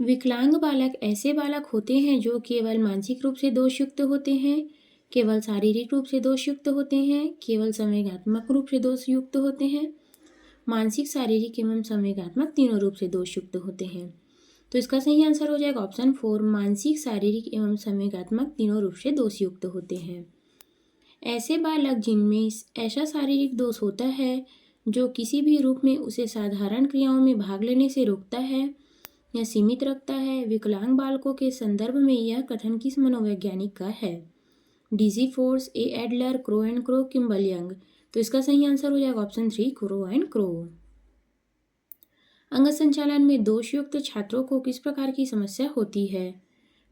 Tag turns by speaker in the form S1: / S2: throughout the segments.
S1: विकलांग बालक ऐसे बालक होते हैं जो केवल मानसिक रूप से दोषयुक्त होते हैं, केवल शारीरिक रूप से दोषयुक्त होते हैं, केवल संवेगात्मक रूप से दोषयुक्त होते हैं, मानसिक, शारीरिक एवं संवेगात्मक तीनों रूप से दोषयुक्त होते हैं। तो इसका सही आंसर हो जाएगा ऑप्शन 4, मानसिक, शारीरिक एवं संवेगात्मक तीनों रूप से दोषयुक्त होते हैं। ऐसे बालक जिनमें ऐसा शारीरिक दोष होता है जो किसी भी रूप में उसे साधारण क्रियाओं में भाग लेने से रोकता है या सीमित रखता है, विकलांग बालकों के संदर्भ में यह कथन किस मनोवैज्ञानिक का है? DG Force, A Adler, Crow and Crow, Kimball Young. तो इसका सही आंसर हो जाएगा ऑप्शन 3, क्रो एंड क्रो। अंग संचालन में दोषयुक्त छात्रों को किस प्रकार की समस्या होती है?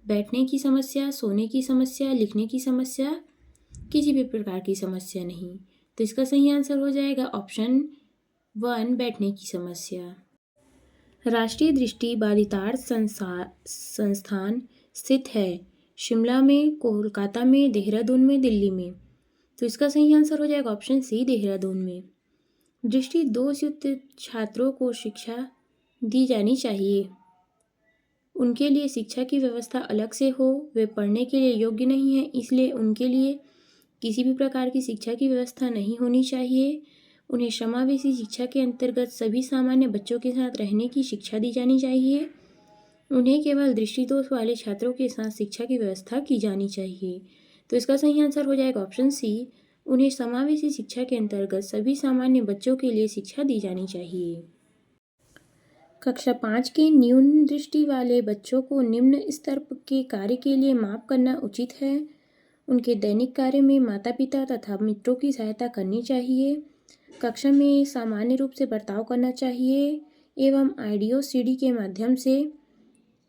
S1: बैठने की समस्या, सोने की समस्या, लिखने की समस्या, किसी भी प्रकार की समस्या नहीं। तो इसका सही आंसर हो जाएगा ऑप्शन 1, बैठने की समस्या। राष्ट्रीय दृष्टि बाधितार्थ संस्थान स्थित है शिमला में, कोलकाता में, देहरादून में, दिल्ली में। तो इसका सही आंसर हो जाएगा ऑप्शन सी, देहरादून में। दृष्टि दोषयुक्त छात्रों को शिक्षा दी जानी चाहिए। उनके लिए शिक्षा की व्यवस्था अलग से हो, वे पढ़ने के लिए योग्य नहीं है, इसलिए उनके लिए किसी भी प्रकार की शिक्षा की व्यवस्था नहीं होनी चाहिए। उन्हें समावेशी शिक्षा के अंतर्गत सभी सामान्य बच्चों के साथ रहने की शिक्षा दी जानी चाहिए। उन्हें केवल दृष्टिदोष वाले छात्रों के साथ शिक्षा की व्यवस्था की जानी चाहिए। तो इसका सही आंसर हो जाएगा ऑप्शन सी, उन्हें समावेशी शिक्षा के अंतर्गत सभी सामान्य बच्चों के लिए शिक्षा दी जानी चाहिए। कक्षा 5 के न्यून दृष्टि वाले बच्चों को निम्न स्तर के कार्य के लिए माप करना उचित है। उनके दैनिक कार्य में माता पिता तथा मित्रों की सहायता करनी चाहिए, कक्षा में सामान्य रूप से बर्ताव करना चाहिए एवं ऑडियो सीडी के माध्यम से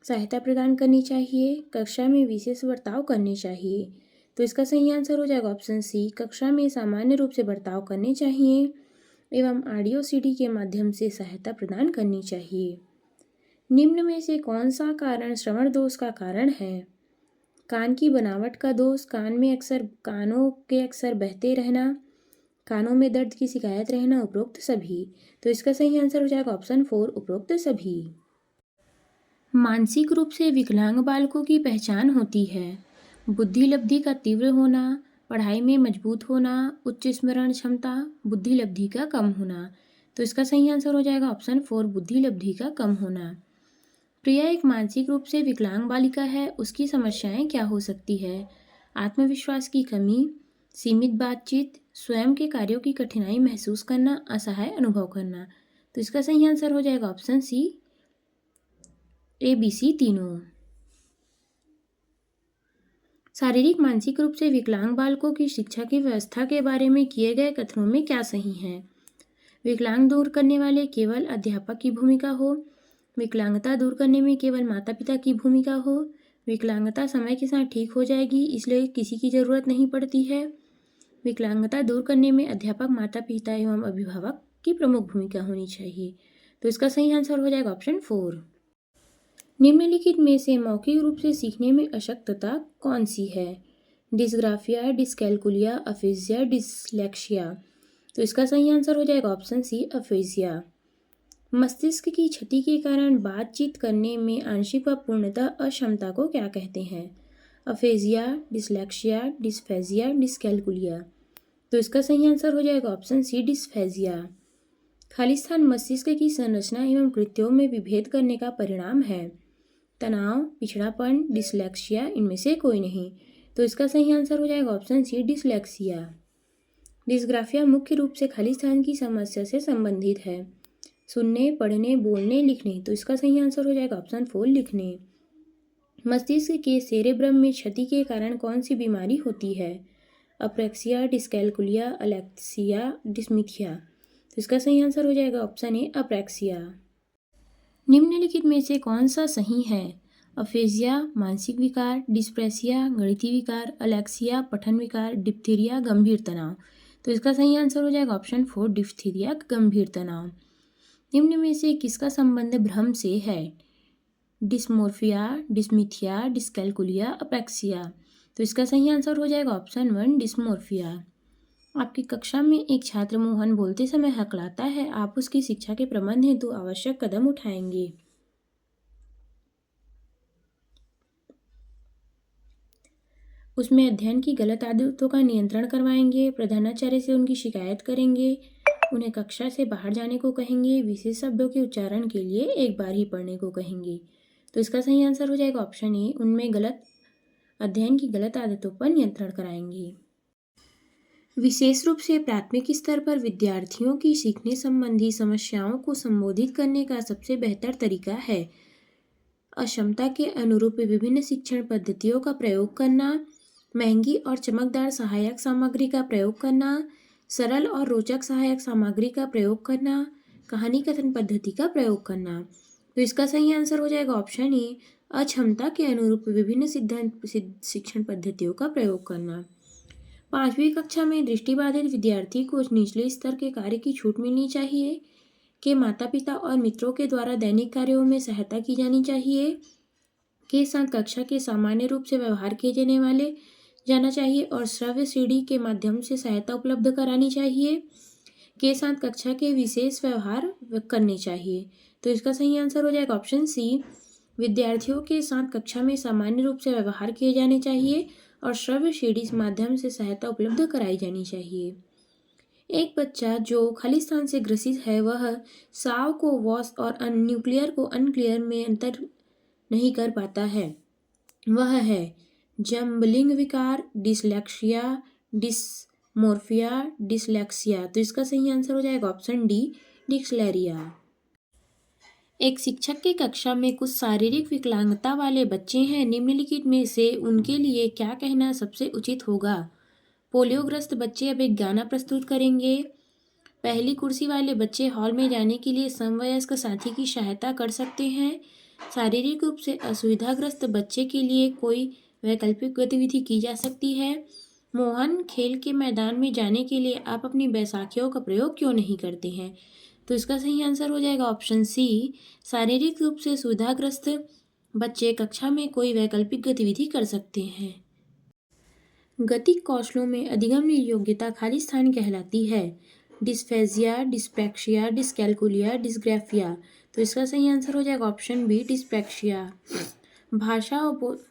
S1: सहायता प्रदान करनी चाहिए, कक्षा में विशेष बर्ताव करने चाहिए। तो इसका सही आंसर हो जाएगा ऑप्शन सी, कक्षा में सामान्य रूप से बर्ताव करने चाहिए एवं ऑडियो सीडी के माध्यम से सहायता प्रदान करनी चाहिए। निम्न में से कौन सा कारण श्रवण दोष का कारण है? कान की बनावट का दोष, कानों के अक्सर बहते रहना, कानों में दर्द की शिकायत रहना, उपरोक्त सभी। तो इसका सही आंसर हो जाएगा ऑप्शन 4, उपरोक्त सभी। मानसिक रूप से विकलांग बालकों की पहचान होती है बुद्धि लब्धि का तीव्र होना, पढ़ाई में मजबूत होना, उच्च स्मरण क्षमता, बुद्धि लब्धि का कम होना। तो इसका सही आंसर हो जाएगा ऑप्शन 4, बुद्धि लब्धि का कम होना। प्रिया एक मानसिक रूप से विकलांग बालिका है, उसकी समस्याएं क्या हो सकती है? आत्मविश्वास की कमी, सीमित बातचीत, स्वयं के कार्यों की कठिनाई महसूस करना, असहाय अनुभव करना। तो इसका सही आंसर हो जाएगा option C, A B C तीनों। शारीरिक मानसिक रूप से विकलांग बालकों की शिक्षा की व्यवस्था के बारे में किए गए कथनों में क्या सही है? विकलांग दूर करने वाले केवल अध्यापक की भूमिका हो, विकलांगता दूर करने में केवल माता पिता की भूमिका हो, विकलांगता समय के साथ ठीक हो जाएगी इसलिए किसी की ज़रूरत नहीं पड़ती है, विकलांगता दूर करने में अध्यापक, माता पिता एवं अभिभावक की प्रमुख भूमिका होनी चाहिए। तो इसका सही आंसर हो जाएगा ऑप्शन 4। निम्नलिखित में से मौखिक रूप से सीखने में अशक्तता कौन सी है? Dysgraphia, dyscalculia, aphasia, dyslexia. तो इसका सही आंसर हो जाएगा ऑप्शन सी, अफेजिया। मस्तिष्क की क्षति के कारण बातचीत करने में आंशिक व पूर्णतः अक्षमता को क्या कहते हैं? Aphasia, dyslexia, dysphagia, dyscalculia. तो इसका सही आंसर हो जाएगा ऑप्शन सी, डिस्फेजिया। खाली स्थान मस्तिष्क की संरचना एवं कृत्यों में विभेद करने का परिणाम है। तनाव, पिछड़ापन, डिसलेक्सिया, इनमें से कोई नहीं। तो इसका सही आंसर हो जाएगा ऑप्शन सी, डिसलेक्सिया। डिस्ग्राफिया मुख्य रूप से खाली स्थान की समस्या से संबंधित है। सुनने, पढ़ने, बोलने, लिखने। तो इसका सही आंसर हो जाएगा ऑप्शन 4, लिखने। मस्तिष्क के सेरेब्रम में क्षति के कारण कौन सी बीमारी होती है? Apraxia, dyscalculia, alexia, dysthymia. तो इसका सही आंसर हो जाएगा ऑप्शन ए, अप्रेक्सिया। निम्नलिखित में से कौन सा सही है? अफेजिया मानसिक विकार, डिस्प्रेसिया गणितीय विकार, अलेक्सिया पठन विकार, डिप्थीरिया गंभीर तनाव। तो इसका सही आंसर हो जाएगा ऑप्शन 4, डिप्थीरिया गंभीर तनाव। निम्न में से किसका संबंध भ्रम से है? Dysmorphia, डिस्मिथिया, dyscalculia, अपेक्सिया। तो इसका सही आंसर हो जाएगा ऑप्शन 1, डिस्मोर्फिया। आपकी कक्षा में एक छात्र मोहन बोलते समय हकलाता है, आप उसकी शिक्षा के प्रबंध हेतु आवश्यक कदम उठाएंगे। उसमें अध्ययन की गलत आदतों का नियंत्रण करवाएंगे, प्रधानाचार्य से उनकी शिकायत करेंगे, उन्हें कक्षा से बाहर जाने को कहेंगे, विशेष शब्दों के उच्चारण के लिए एक बार ही पढ़ने को कहेंगे। तो इसका सही आंसर हो जाएगा ऑप्शन ए, उनमें अध्ययन की गलत आदतों पर नियंत्रण कराएंगे। विशेष रूप से प्राथमिक स्तर पर विद्यार्थियों की सीखने संबंधी समस्याओं को संबोधित करने का सबसे बेहतर तरीका है अक्षमता के अनुरूप विभिन्न शिक्षण पद्धतियों का प्रयोग करना, महंगी और चमकदार सहायक सामग्री का प्रयोग करना, सरल और रोचक सहायक सामग्री का प्रयोग करना, कहानी कथन पद्धति का प्रयोग करना। तो इसका सही आंसर हो जाएगा ऑप्शन ए, अक्षमता के अनुरूप विभिन्न शिक्षण पद्धतियों का प्रयोग करना। 5वीं कक्षा में दृष्टिबाधित विद्यार्थी को निचले स्तर के कार्य की छूट मिलनी चाहिए, के माता पिता और मित्रों के द्वारा दैनिक कार्यों में सहायता की जानी चाहिए, के साथ कक्षा के सामान्य रूप से व्यवहार किए जाना चाहिए और श्रव्य सीढ़ी के माध्यम से सहायता उपलब्ध करानी चाहिए, के साथ कक्षा के विशेष व्यवहार करने चाहिए। तो इसका सही आंसर हो जाएगा ऑप्शन सी, विद्यार्थियों के साथ कक्षा में सामान्य रूप से व्यवहार किए जाने चाहिए और श्रव्य सीढ़ी माध्यम से सहायता उपलब्ध कराई जानी चाहिए। एक बच्चा जो खाली स्थान से ग्रसित है वह साव को वॉस और न्यूक्लियर को अनक्लियर में अंतर नहीं कर पाता है। वह है जम्बलिंग विकार, डिसलेक्सिया, डिसमोर्फिया, डिसलेक्सिया। तो इसका सही आंसर हो जाएगा ऑप्शन डी, डिक्सलेरिया। एक शिक्षक की कक्षा में कुछ शारीरिक विकलांगता वाले बच्चे हैं, निम्नलिखित में से उनके लिए क्या कहना सबसे उचित होगा। पोलियोग्रस्त बच्चे अब एक गाना प्रस्तुत करेंगे। पहली कुर्सी वाले बच्चे हॉल में जाने के लिए समवयस्क साथी की सहायता कर सकते हैं। शारीरिक रूप से असुविधाग्रस्त बच्चे के लिए कोई वैकल्पिक गतिविधि की जा सकती है। मोहन, खेल के मैदान में जाने के लिए आप अपनी बैसाखियों का प्रयोग क्यों नहीं करते हैं। तो इसका सही आंसर हो जाएगा ऑप्शन सी, शारीरिक रूप से सुविधाग्रस्त बच्चे कक्षा में कोई वैकल्पिक गतिविधि कर सकते हैं। गतिक कौशलों में अधिगम्य योग्यता खाली स्थान कहलाती है। Dysphagia, dyspraxia, dyscalculia, dysgraphia. तो इसका सही आंसर हो जाएगा ऑप्शन बी, डिस्पैक्सिया। भाषा और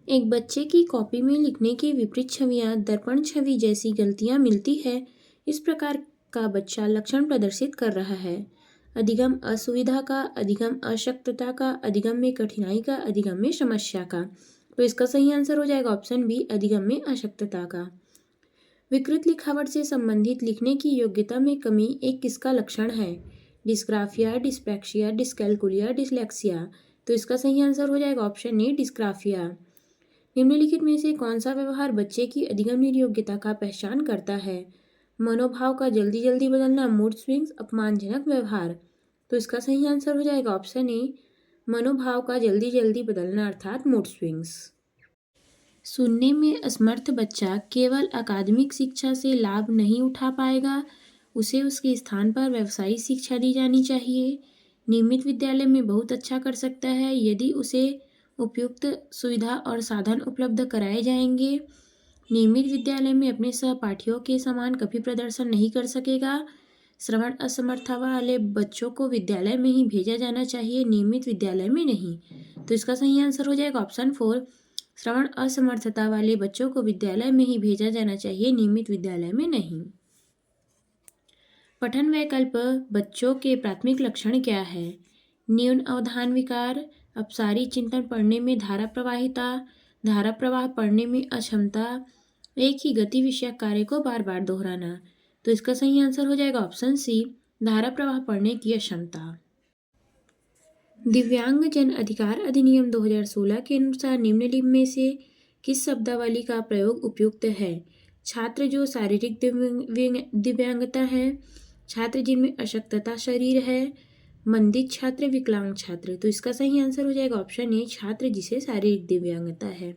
S1: एक बच्चे की कॉपी में लिखने की विपरीत छवियां दर्पण छवि जैसी गलतियां मिलती है। इस प्रकार का बच्चा लक्षण प्रदर्शित कर रहा है। अधिगम असुविधा का, अधिगम अशक्तता का, अधिगम में कठिनाई का, अधिगम में समस्या का। तो इसका सही आंसर हो जाएगा ऑप्शन बी, अधिगम में अशक्तता का। विकृत लिखावट से संबंधित लिखने की योग्यता में कमी एक किसका लक्षण है। Dysgraphia, dyspraxia, dyscalculia, dyslexia. तो इसका सही आंसर हो जाएगा ऑप्शन ए, डिस्ग्राफिया। निम्नलिखित में से कौन सा व्यवहार बच्चे की अधिगम्य योग्यता का पहचान करता है। मनोभाव का जल्दी जल्दी बदलना, मूड स्विंग्स, अपमानजनक व्यवहार। तो इसका सही आंसर हो जाएगा ऑप्शन ए, मनोभाव का जल्दी जल्दी बदलना अर्थात मूड स्विंग्स। सुनने में असमर्थ बच्चा केवल अकादमिक शिक्षा से लाभ नहीं उठा पाएगा, उसे उसके स्थान पर व्यावसायिक शिक्षा दी जानी चाहिए। नियमित विद्यालय में बहुत अच्छा कर सकता है यदि उसे उपयुक्त सुविधा और साधन उपलब्ध कराए जाएंगे। नियमित विद्यालय में अपने सहपाठियों के समान कभी प्रदर्शन नहीं कर सकेगा। श्रवण असमर्थता वाले बच्चों को विद्यालय में ही भेजा जाना चाहिए, नियमित विद्यालय में नहीं। तो इसका सही आंसर हो जाएगा ऑप्शन 4, श्रवण असमर्थता वाले बच्चों को विद्यालय में ही भेजा जाना चाहिए, नियमित विद्यालय में नहीं। पठन वैकल्प बच्चों के प्राथमिक लक्षण क्या है। न्यून अवधान विकार, अपसारी चिंतन पढ़ने में धारा प्रवाहिता, धारा प्रवाह पढ़ने में अक्षमता, एक ही गति विषयक कार्य को बार बार दोहराना। तो इसका सही आंसर हो जाएगा ऑप्शन सी, धारा प्रवाह पढ़ने की अक्षमता। दिव्यांग जन अधिकार अधिनियम 2016 के अनुसार निम्नलिखित में से किस शब्दावली का प्रयोग उपयुक्त है। छात्र जो शारीरिक दिव्यांगता है, छात्र जिनमें अशक्तता शरीर है, मंदित छात्र, विकलांग छात्र। तो इसका सही आंसर हो जाएगा ऑप्शन ए, छात्र जिसे शारीरिक दिव्यांगता है।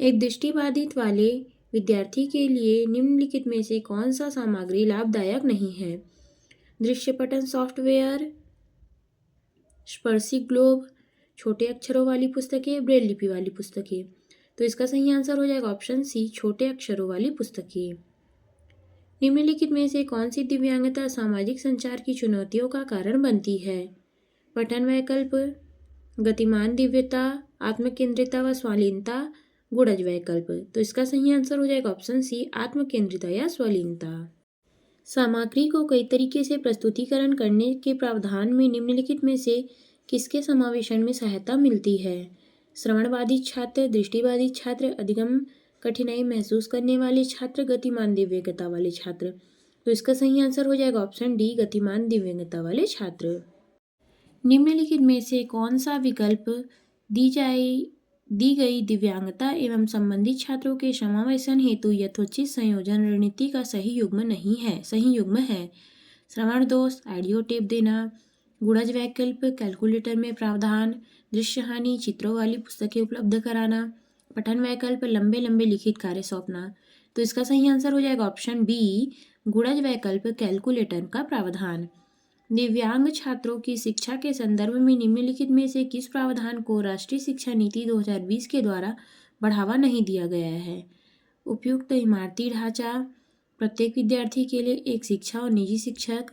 S1: एक दृष्टिबाधित वाले विद्यार्थी के लिए निम्नलिखित में से कौन सा सामग्री लाभदायक नहीं है। दृश्य पठन सॉफ्टवेयर, स्पर्शिक ग्लोब, छोटे अक्षरों वाली पुस्तकें, ब्रेल लिपि वाली पुस्तकें। तो इसका सही आंसर हो जाएगा ऑप्शन सी, छोटे अक्षरों वाली पुस्तकें। निम्नलिखित में से कौन सी दिव्यांगता सामाजिक संचार की चुनौतियों का कारण बनती है। पठन वैकल्प, गतिमान दिव्यता, आत्मकेंद्रिता व स्वालीनता, गुणज वैकल्प। तो इसका सही आंसर हो जाएगा ऑप्शन सी, आत्मकेंद्रिता या स्वालीनता। सामग्री को कई तरीके से प्रस्तुतिकरण करने के प्रावधान में निम्नलिखित में से किसके समावेशन में सहायता मिलती है? श्रवणवादी छात्र, दृष्टिबाधित छात्र, अधिगम कठिनाई महसूस करने वाले छात्र, गतिमान दिव्यांगता वाले छात्र। तो इसका सही आंसर हो जाएगा ऑप्शन डी, गतिमान दिव्यांगता वाले छात्र। निम्नलिखित में से कौन सा विकल्प दी गई दिव्यांगता एवं संबंधित छात्रों के समावेशन हेतु यथोचित संयोजन रणनीति का सही युग्म नहीं है? सही युग्म है श्रवण दोष, ऑडियो टेप देना, गुणज वैकल्प, कैलकुलेटर में प्रावधान, दृश्य हानि, चित्रों वाली पुस्तकें उपलब्ध कराना, पठन वैकल्प, लंबे लंबे लिखित कार्य सौंपना। तो इसका सही आंसर हो जाएगा ऑप्शन बी, गुणज वैकल्प, कैलकुलेटर का प्रावधान। दिव्यांग छात्रों की शिक्षा के संदर्भ में निम्नलिखित में से किस प्रावधान को राष्ट्रीय शिक्षा नीति 2020 के द्वारा बढ़ावा नहीं दिया गया है? उपयुक्त इमारती ढांचा, प्रत्येक विद्यार्थी के लिए एक शिक्षा और निजी शिक्षक,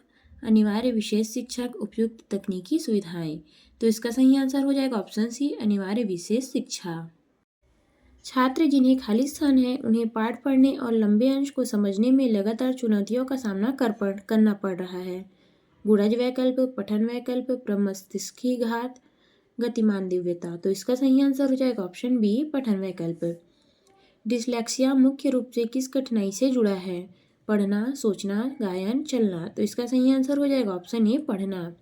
S1: अनिवार्य विशेष शिक्षक, उपयुक्त तकनीकी सुविधाएं। तो इसका सही आंसर हो जाएगा ऑप्शन सी, अनिवार्य विशेष शिक्षा। छात्र जिन्हें खाली स्थान है उन्हें पाठ पढ़ने और लंबे अंश को समझने में लगातार चुनौतियों का सामना करना पड़ रहा है। गुणज वैकल्प, पठन वैकल्प, प्रमस्तिष्की घात, गतिमान दिव्यता। तो इसका सही आंसर हो जाएगा ऑप्शन बी, पठन वैकल्प। डिसलेक्सिया मुख्य रूप से किस कठिनाई से जुड़ा है? पढ़ना, सोचना, गायन, चलना। तो इसका सही आंसर हो जाएगा ऑप्शन ए, पढ़ना।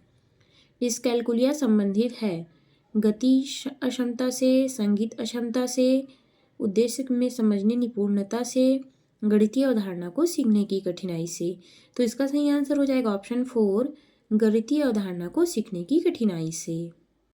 S1: डिस्कैलकुलिया संबंधित है गति अक्षमता से, संगीत अक्षमता से, उद्देश्य में समझने निपुणता से, गणितीय अवधारणा को सीखने की कठिनाई से। तो इसका सही आंसर हो जाएगा ऑप्शन 4, गणितीय अवधारणा को सीखने की कठिनाई से।